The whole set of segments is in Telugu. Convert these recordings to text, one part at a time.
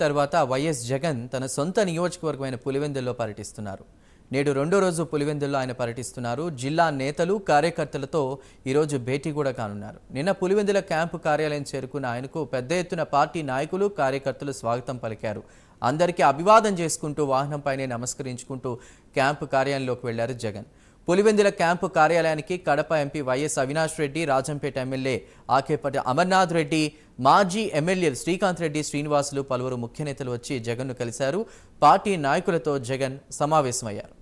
తర్వాత వైఎస్ జగన్ తన సొంత నియోజకవర్గమైన పులివెందుల్లో పర్యటిస్తున్నారు. నేడు రెండో రోజు పులివెందుల్లో ఆయన పర్యటిస్తున్నారు. జిల్లా నేతలు కార్యకర్తలతో ఈరోజు భేటీ కూడా కానున్నారు. నిన్న పులివెందుల క్యాంపు కార్యాలయం చేరుకున్న ఆయనకు పెద్ద ఎత్తున పార్టీ నాయకులు కార్యకర్తలు స్వాగతం పలికారు. అందరికీ అభివాదం చేసుకుంటూ వాహనంపైనే నమస్కరించుకుంటూ క్యాంపు కార్యాలయంలోకి వెళ్లారు జగన్. పులివెందుల క్యాంపు కార్యాలయానికి Kadapa MP YS Avinash Reddy, Rajampet MLA Akepati Amarnath Reddy, మాజీ ఎమ్మెల్యేలు శ్రీకాంత్ రెడ్డి, శ్రీనివాసులు పలువురు ముఖ్య నేతలు వచ్చి జగన్ను కలిశారు. పార్టీ నాయకులతో జగన్ సమావేశమయ్యారు.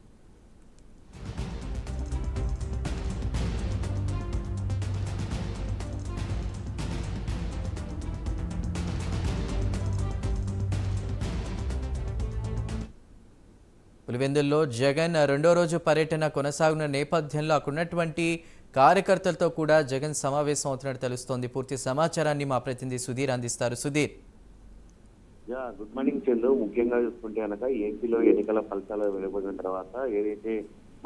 పులివెందుల్లో జగన్ రెండో రోజు పర్యటన కొనసాగుతున్న నేపథ్యంలో అక్కడున్నటువంటి కార్యకర్తలతో కూడా జగన్ సమావేశం అవుతున్నట్టు తెలుస్తోంది. పూర్తి సమాచారాన్ని మా ప్రతినిధి సుధీర్ అందిస్తారు. సుధీర్. Good morning Chandu. ముఖ్యంగా చూసుకుంటే కనుక ఏపీలో ఎన్నికల ఫలితాలు వెలువడిన తర్వాత ఏదైతే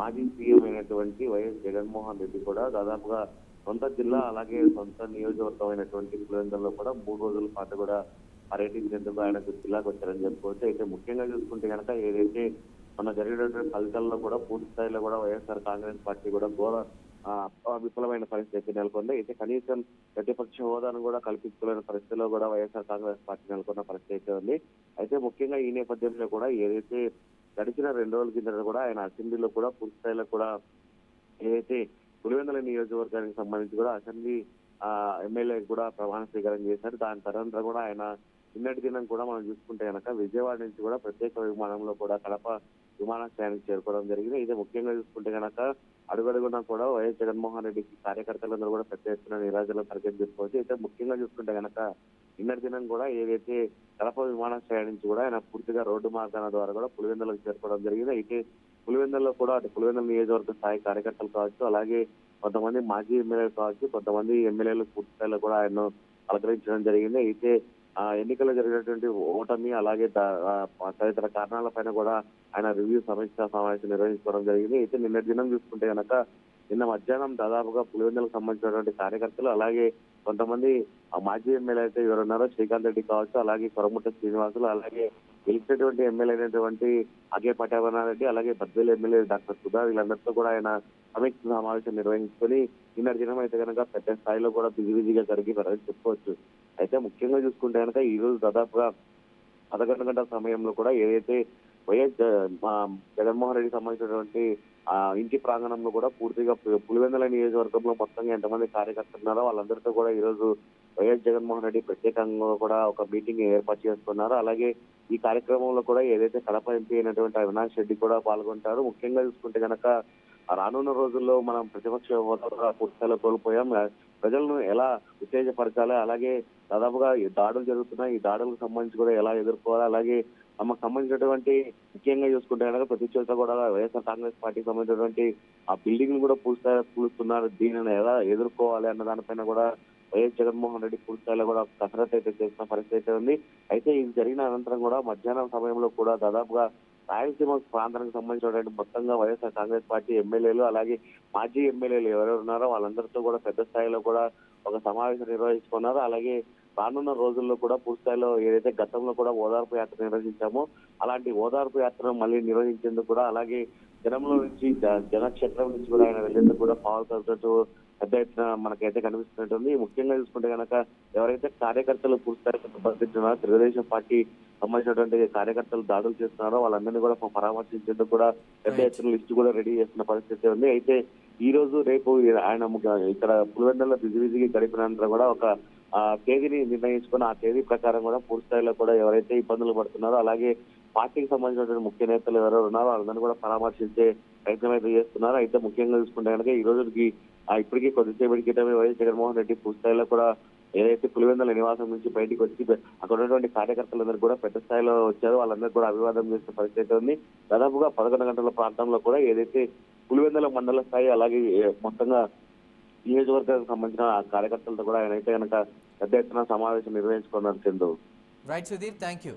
మాజీ సీఎం అయినటువంటి వైఎస్ జగన్మోహన్ రెడ్డి కూడా దాదాపుగా సొంత జిల్లా అలాగే సొంత నియోజకవర్గం అయినటువంటి పులివెందుల్లో కూడా 3 రోజుల పాటు కూడా పర్యటించేందుకు ఆయనకు జిల్లాకు వచ్చారని చెప్పుకోవచ్చు. అయితే ముఖ్యంగా చూసుకుంటే కనుక ఏదైతే మన జరిగినటువంటి ఫలితాల్లో కూడా పూర్తి స్థాయిలో కూడా వైఎస్ఆర్ కాంగ్రెస్ పార్టీ కూడా ఘోర విఫలమైన పరిస్థితి అయితే నెలకొంది. అయితే కనీసం ప్రతిపక్ష హోదాను కూడా కల్పించుకోలేని పరిస్థితిలో కూడా వైఎస్ఆర్ కాంగ్రెస్ పార్టీ నెలకొన్న పరిస్థితి అయితే ఉంది. అయితే ముఖ్యంగా ఈ నేపథ్యంలో కూడా ఏదైతే గడిచిన 2 రోజుల కింద కూడా ఆయన అసెంబ్లీలో కూడా పూర్తి స్థాయిలో కూడా ఏదైతే పులివెందుల నియోజకవర్గానికి సంబంధించి కూడా అసెంబ్లీ ఎమ్మెల్యే కూడా ప్రమాణ స్వీకారం చేశారు. దాని తర్వాత కూడా ఆయన నిన్నటి దినం కూడా మనం చూసుకుంటే కనుక విజయవాడ నుంచి కూడా ప్రత్యేక విమానంలో కూడా కడప విమానాశ్రయానికి చేరుకోవడం జరిగింది. అయితే ముఖ్యంగా చూసుకుంటే కనుక అడుగడుగునా కూడా వైఎస్ జగన్మోహన్ రెడ్డికి కార్యకర్తలందరూ కూడా పెద్ద ఎత్తున నిరాజలో తరగతి చేసుకోవచ్చు. అయితే ముఖ్యంగా చూసుకుంటే కనుక నిన్నటి దినం కూడా ఏదైతే కడప విమానాశ్రయం నుంచి కూడా ఆయన పూర్తిగా రోడ్డు మార్గాల ద్వారా కూడా పులివెందులకు చేరుకోవడం జరిగింది. అయితే పులివెందుల్లో కూడా అటు పులివెందుల నియోజకవర్గ స్థాయి కార్యకర్తలు కావచ్చు, అలాగే కొంతమంది మాజీ ఎమ్మెల్యేలు కావచ్చు, కొంతమంది ఎమ్మెల్యేలు పూర్తి స్థాయిలో కూడా ఆయన్ను పలకరించడం జరిగింది. అయితే ఎన్నికల్లో జరిగినటువంటి ఓటమి అలాగే తదితర కారణాలపైన కూడా ఆయన రివ్యూ సమీక్షా సమావేశం నిర్వహించుకోవడం జరిగింది. అయితే నిన్నటి దినం చూసుకుంటే కనుక నిన్న మధ్యాహ్నం దాదాపుగా పులివెందులకు సంబంధించినటువంటి కార్యకర్తలు అలాగే కొంతమంది మాజీ ఎమ్మెల్యే అయితే ఎవరున్నారో శ్రీకాంత్ రెడ్డి కావచ్చు, అలాగే కొరముట్ట శ్రీనివాసులు, అలాగే గెలిచినటువంటి ఎమ్మెల్యే అయినటువంటి ఆకేపటి అమర్నాథ్, అలాగే బద్వేలు ఎమ్మెల్యే డాక్టర్ సుధా, వీళ్ళందరితో కూడా ఆయన సమీక్ష సమావేశం నిర్వహించుకొని నిన్నటి దినం అయితే కనుక పెద్ద స్థాయిలో కూడా బిజీగా జరిగిందని చెప్పుకోవచ్చు. అయితే ముఖ్యంగా చూసుకుంటే కనుక ఈ రోజు దాదాపుగా 11 గంటల సమయంలో కూడా ఏదైతే వైఎస్ జగన్మోహన్ రెడ్డికి సంబంధించినటువంటి ఇంటి ప్రాంగణంలో కూడా పూర్తిగా పులివెందుల నియోజకవర్గంలో మొత్తంగా ఎంతమంది కార్యకర్తలు ఉన్నారో వాళ్ళందరితో కూడా ఈ రోజు వైఎస్ జగన్మోహన్ రెడ్డి ప్రత్యేకంగా కూడా ఒక మీటింగ్ ఏర్పాటు చేసుకున్నారు. అలాగే ఈ కార్యక్రమంలో కూడా ఏదైతే కడప ఎంపీ అయినటువంటి అవినాష్ రెడ్డి కూడా పాల్గొంటారు. ముఖ్యంగా చూసుకుంటే కనుక రానున్న రోజుల్లో మనం ప్రతిపక్ష హోదా పూర్తిస్థాయిలో కోల్పోయాం. ప్రజలను ఎలా ఉత్తేజపరచాలి, అలాగే దాదాపుగా ఈ దాడులు జరుగుతున్నాయి, ఈ దాడులకు సంబంధించి కూడా ఎలా ఎదుర్కోవాలి, అలాగే తమకు సంబంధించినటువంటి ముఖ్యంగా చూసుకుంటే కనుక ప్రతి చోట కూడా వైఎస్ఆర్ కాంగ్రెస్ పార్టీకి సంబంధించినటువంటి ఆ బిల్డింగ్ కూడా పూర్తిస్థాయిలో కూలుస్తున్నారు. దీనిని ఎలా ఎదుర్కోవాలి అన్న దానిపైన కూడా వైఎస్ జగన్మోహన్ రెడ్డి పూర్తిస్థాయిలో కూడా కసరత్తు అయితే చేసిన పరిస్థితి అయితే ఉంది. అయితే ఇది జరిగిన అనంతరం కూడా మధ్యాహ్నం సమయంలో కూడా దాదాపుగా రాయలసీమ ప్రాంతానికి సంబంధించినటువంటి మొత్తంగా వైఎస్ఆర్ కాంగ్రెస్ పార్టీ ఎమ్మెల్యేలు అలాగే మాజీ ఎమ్మెల్యేలు ఎవరెవరు ఉన్నారో వాళ్ళందరితో కూడా పెద్ద స్థాయిలో కూడా ఒక సమావేశం నిర్వహించుకున్నారు. అలాగే రానున్న రోజుల్లో కూడా పూర్తి స్థాయిలో ఏదైతే గతంలో కూడా ఓదార్పు యాత్ర నిర్వహించామో అలాంటి ఓదార్పు యాత్రను మళ్ళీ నిర్వహించేందుకు కూడా, అలాగే జనంలో నుంచి జనక్షేత్రం నుంచి కూడా ఆయన వెళ్లేందుకు కూడా పాల్గొంటూ పెద్ద ఎత్తున మనకైతే కనిపిస్తున్నట్టుంది. ముఖ్యంగా చూసుకుంటే కనుక ఎవరైతే కార్యకర్తలు పూర్తిస్థాయిలో తెలుగుదేశం పార్టీ సంబంధించినటువంటి కార్యకర్తలు దాడులు చేస్తున్నారో వాళ్ళందరినీ కూడా పరామర్శించేందుకు కూడా పెద్ద ఎత్తున లిస్టు కూడా రెడీ చేస్తున్న పరిస్థితి ఉంది. అయితే ఈ రోజు రేపు ఆయన ఇక్కడ పులివెందుల్లో బిజీగా గడిపినంత కూడా ఒక తేదీని నిర్ణయించుకుని ఆ తేదీ ప్రకారం కూడా పూర్తి స్థాయిలో కూడా ఎవరైతే ఇబ్బందులు పడుతున్నారో అలాగే పార్టీకి సంబంధించినటువంటి ముఖ్య నేతలు ఎవరెవరు ఉన్నారో వాళ్ళందరినీ కూడా పరామర్శించే ప్రయత్నం అయితే చేస్తున్నారు. అయితే ముఖ్యంగా చూసుకుంటే కనుక ఈ రోజుకి ఇప్పటికీ కొద్దిసేపటి క్రితమే వైఎస్ జగన్మోహన్ రెడ్డి పూర్తి స్థాయిలో కూడా ఏదైతే పులివెందుల నివాసం నుంచి బయటకు వచ్చి అక్కడ ఉన్నటువంటి కార్యకర్తలందరూ కూడా పెద్ద స్థాయిలో వచ్చారో వాళ్ళందరూ కూడా అభివాదం చేసిన పరిస్థితి ఉంది. దాదాపుగా 11 గంటల ప్రాంతంలో కూడా ఏదైతే పులివెందుల మండల స్థాయి అలాగే మొత్తంగా నియోజకవర్గానికి సంబంధించిన కార్యకర్తలతో కూడా ఆయన అయితే కనుక పెద్ద ఎత్తున సమావేశం నిర్వహించుకున్నారు Chandu. Right Sudheer, thank you.